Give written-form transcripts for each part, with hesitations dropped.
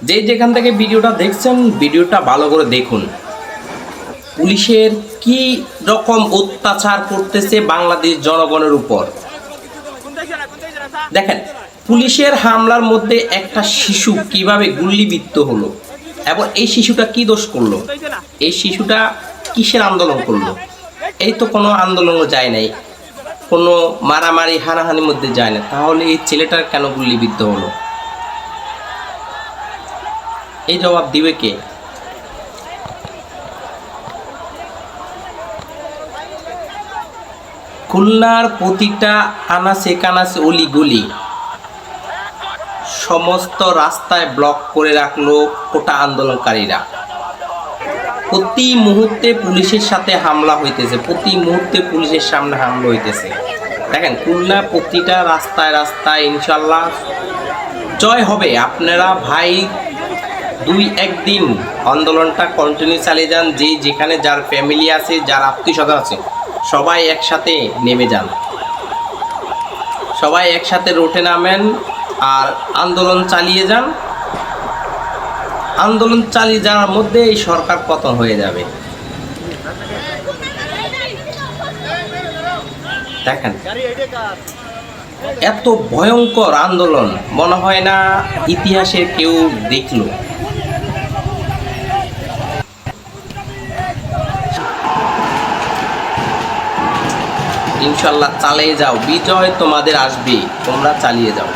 যেখান থেকে ভিডিওটা দেখছেন ভিডিওটা ভালো করে দেখুন। পুলিশের কি রকম অত্যাচার করতেছে বাংলাদেশ জনগণের উপর। দেখেন, পুলিশের হামলার মধ্যে একটা শিশু কিভাবে গুলিবিদ্ধ হলো এবং এই শিশুটা কি দোষ করলো, এই শিশুটা কিসের আন্দোলন করলো। এই তো কোনো আন্দোলনও যায় নাই, কোনো মারামারি হানাহানির মধ্যে যায় না, তাহলে এই ছেলেটার কেন গুলিবিদ্ধ হলো? এই জবাব দিবে কে? খুলনার প্রতিটা আনাচে কানাচে অলি গলি সমস্ত রাস্তায় ব্লক করে রাখলো কোটা আন্দোলনকারীরা। প্রতি মুহূর্তে পুলিশের সাথে হামলা হইতেছে, প্রতি মুহূর্তে পুলিশের সামনে হামলা হইতেছে। দেখেন, খুলনা প্রতিটা রাস্তায় রাস্তায় ইনশাল্লাহ জয় হবে। আপনারা ভাই 2-1 দিন আন্দোলনটা কন্টিনিউ চালিয়ে যান। যেখানে যার ফ্যামিলি আছে, যার আত্মীয়স্বজন আছে, সবাই একসাথে নেমে যান, সবাই একসাথে রোডে নামেন আর আন্দোলন চালিয়ে যান। আন্দোলন চালিয়ে যাওয়ার মধ্যে এই সরকার পতন হয়ে যাবে। দেখেন, এত ভয়ঙ্কর আন্দোলন মনে হয় না ইতিহাসে কেউ দেখলো। ইনশাল্লাহ চালিয়ে যাও, বিজয় তোমাদের আসবে, তোমরা চালিয়ে যাও।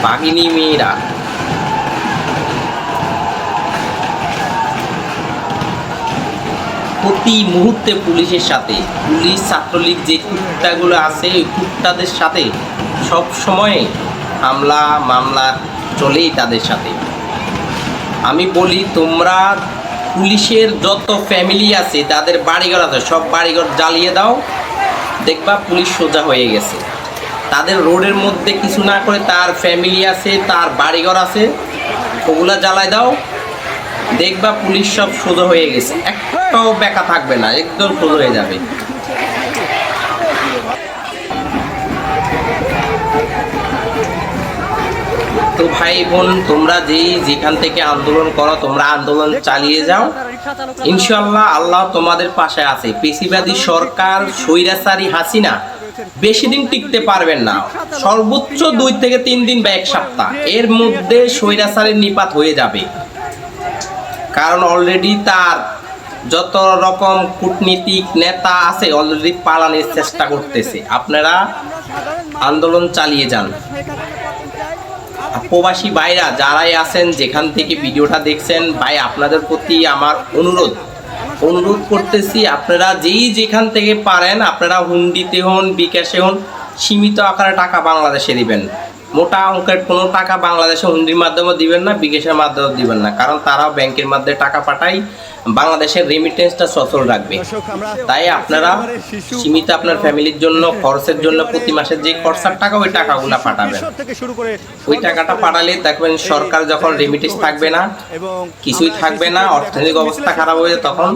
বাহিনী মেয়েরা প্রতি মুহূর্তে পুলিশের সাথে, পুলিশ ছাত্রলীগ যে কুত্তাগুলো আছে ওই কুত্তাদের সাথে সব সময় হামলা মামলা চলেই তাদের সাথে। আমি বলি, তোমরা পুলিশের যত ফ্যামিলি আছে, তাদের বাড়িঘর আছে, সব বাড়িঘর জ্বালিয়ে দাও, দেখবা পুলিশ সোজা হয়ে গেছে। তাদের রোডের মধ্যে কিছু না করে তার ফ্যামিলি আছে, তার বাড়িঘর আছে, ওগুলা জ্বালাই দাও, দেখবা পুলিশ সব সোজা হয়ে গেছে, একটাও বেকা থাকবে না, একদম সোজা হয়ে যাবে। তো ভাই বোন, তোমরা যেখান থেকে আন্দোলন করো, তোমরা আন্দোলন চালিয়ে যাও, ইনশাল্লাহ আল্লাহ তোমাদের পাশে আছে। পেশিবাদী সরকার স্বৈরাচারী হাসিনা বেশি দিন টিকতে পারবেন না, সর্বোচ্চ 2 থেকে 3 দিন বা 1 সপ্তাহ, এর মধ্যে স্বৈরাচারের নিপাত হয়ে যাবে। কারণ অলরেডি তার যত রকম কূটনীতিক নেতা আছে অলরেডি পালানোর চেষ্টা করতেছে। আপনারা আন্দোলন চালিয়ে যান। প্রবাসী ভাইরা যারাই আছেন, যেখান থেকে ভিডিওটা দেখছেন, ভাই আপনাদের প্রতি আমার অনুরোধ করতেছি, আপনারা যেখান থেকে পারেন আপনারা হুন্ডিতে হন, বিকাশে হন, সীমিত আকারে টাকা বাংলাদেশে দিবেন। মোটা অঙ্কের কোনো টাকা বাংলাদেশে হুন্ডির মাধ্যমে দিবেন না, বিকাশের মাধ্যমে দিবেন না, কারণ তারাও ব্যাংকের মাধ্যমে টাকা পাঠায়, বাংলাদেশের রেমিটেন্সটা সচল রাখবে। তাই আপনারা সীমিত আপনার ফ্যামিলির জন্য খরচের জন্য প্রতি মাসের যে খরচার টাকা, ওই টাকাগুলো পাঠাবেন। ওই টাকাটা পাঠালে দেখবেন সরকার যখন রেমিটেন্স থাকবে না, কিছুই থাকবে না, অর্থনৈতিক অবস্থা খারাপ হয়ে যায়, তখন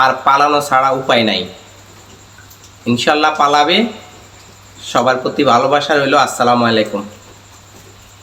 আর পালানো ছাড়া উপায় নাই। ইনশাল্লাহ পালাবে। সবার প্রতি ভালোবাসা রইল। আসসালামু আলাইকুম।